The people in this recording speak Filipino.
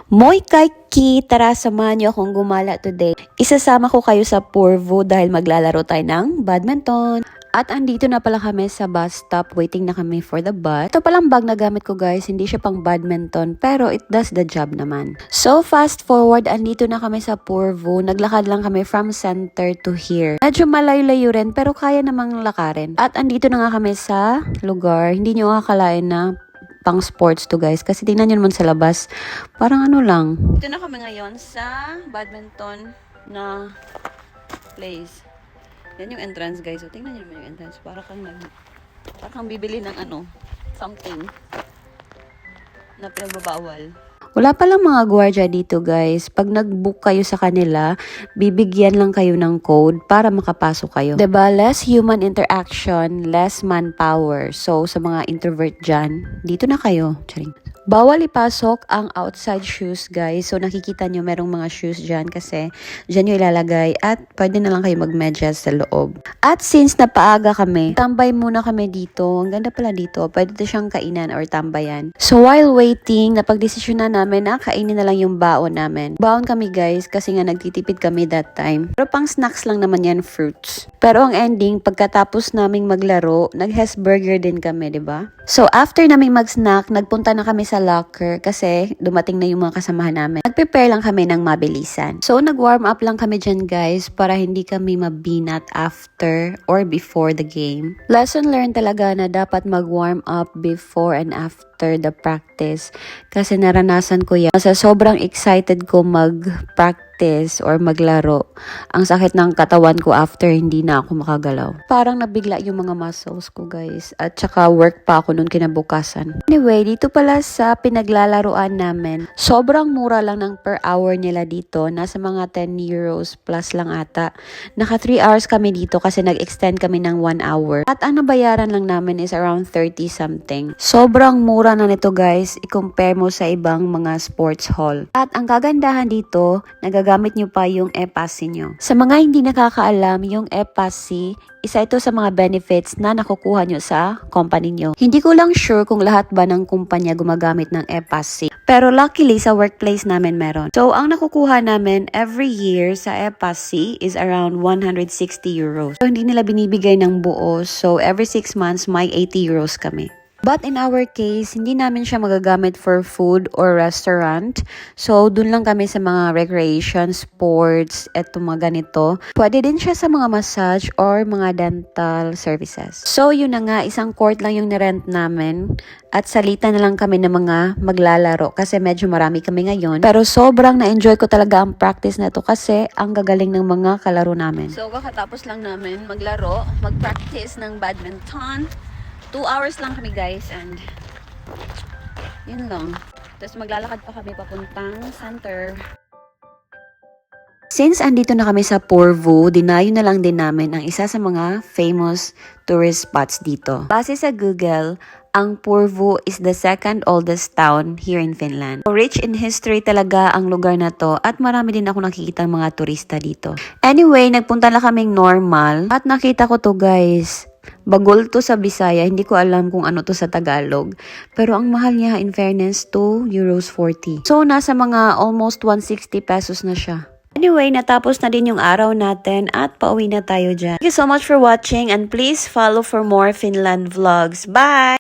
Moy Kaiki, tara samahan niyo akong gumala today. Isasama ko kayo sa Porvoo dahil maglalaro tayo ng badminton. At andito na pala kami sa bus stop, waiting na kami for the bus. Ito palang bag na gamit ko guys, hindi siya pang badminton, pero it does the job naman. So fast forward, andito na kami sa Porvoo. Naglakad lang kami from center to here. Medyo malayo-layo rin, pero kaya namang lakarin. At andito na nga kami sa lugar, hindi nyo akalain na pang sports to guys, kasi tingnan nyo naman sa labas, parang ano lang. Dito na kami ngayon sa badminton na place. Yan yung entrance guys, so tingnan nyo naman yung entrance, parang kang bibili ng ano, something na pinagbabawal. Wala palang mga gwardiya dito guys. Pag nag-book kayo sa kanila, bibigyan lang kayo ng code para makapasok kayo. Diba? Less human interaction, less manpower. So, sa mga introvert dyan, dito na kayo. Charing. Bawal ipasok ang outside shoes guys. So, nakikita nyo merong mga shoes dyan kasi dyan nyo ilalagay at pwede na lang kayo magmedyas sa loob. At since napaaga kami, tambay muna kami dito. Ang ganda pala dito. Pwede ito siyang kainan or tambayan. So, while waiting, napagdesisyon na namin na kainin na lang yung baon namin. Baon kami guys kasi nga nagtitipid kami that time. Pero pang snacks lang naman yan, fruits. Pero ang ending, pagkatapos naming maglaro, nag-Hesburger din kami, 'di ba? So after naming mag-snack, nagpunta na kami sa locker kasi dumating na yung mga kasamahan namin. Nag-prepare lang kami ng mabilisan. So nag-warm up lang kami dyan guys para hindi kami mabinat after or before the game. Lesson learned talaga na dapat mag-warm up before and after the practice kasi naranasan ko yan. Sa sobrang excited ko mag-practice or maglaro, ang sakit ng katawan ko after hindi na ako makagalaw. Parang nabigla yung mga muscles ko guys at saka work pa ako noon kinabukasan. Anyway, dito pala sa pinaglalaroan namin, sobrang mura lang ng per hour nila dito. Nasa mga 10 euros plus lang ata. Naka 3 hours kami dito kasi nag-extend kami ng 1 hour. At ang nabayaran lang namin is around 30 something. Sobrang mura na nito guys, i-compare mo sa ibang mga sports hall. At ang kagandahan dito, nagagamit nyo pa yung e-passy nyo. Sa mga hindi nakakaalam, yung e-passy, isa ito sa mga benefits na nakukuha nyo sa company nyo. Hindi ko lang sure kung lahat ba ng kumpanya gumagamit ng e-passy. Pero luckily, sa workplace namin meron. So, ang nakukuha namin every year sa e-passy is around 160 euros. So, hindi nila binibigay ng buo. So, every 6 months, may 80 euros kami. But in our case, hindi namin siya magagamit for food or restaurant. So, dun lang kami sa mga recreation, sports, eto mga ganito. Pwede din siya sa mga massage or mga dental services. So, yun na nga, isang court lang yung nirent namin. At salita na lang kami ng mga maglalaro kasi medyo marami kami ngayon. Pero sobrang na-enjoy ko talaga ang practice na to kasi ang gagaling ng mga kalaro namin. So, kakatapos lang namin maglaro, mag-practice ng badminton. 2 hours lang kami guys and yun lang. Tapos maglalakad pa kami papuntang center. Since andito na kami sa Porvoo, dinayo na lang din namin ang isa sa mga famous tourist spots dito. Base sa Google, ang Porvoo is the second oldest town here in Finland. So, rich in history talaga ang lugar na to at marami din ako nakikita mga turista dito. Anyway, nagpunta na kaming normal at nakita ko to guys. Bagol to sa Bisaya, hindi ko alam kung ano to sa Tagalog. Pero ang mahal niya in fairness, 2 euros 40. So nasa mga almost 160 pesos na siya. Anyway, natapos na din yung araw natin at pauwi na tayo dyan. Thank you so much for watching and please follow for more Finland vlogs. Bye!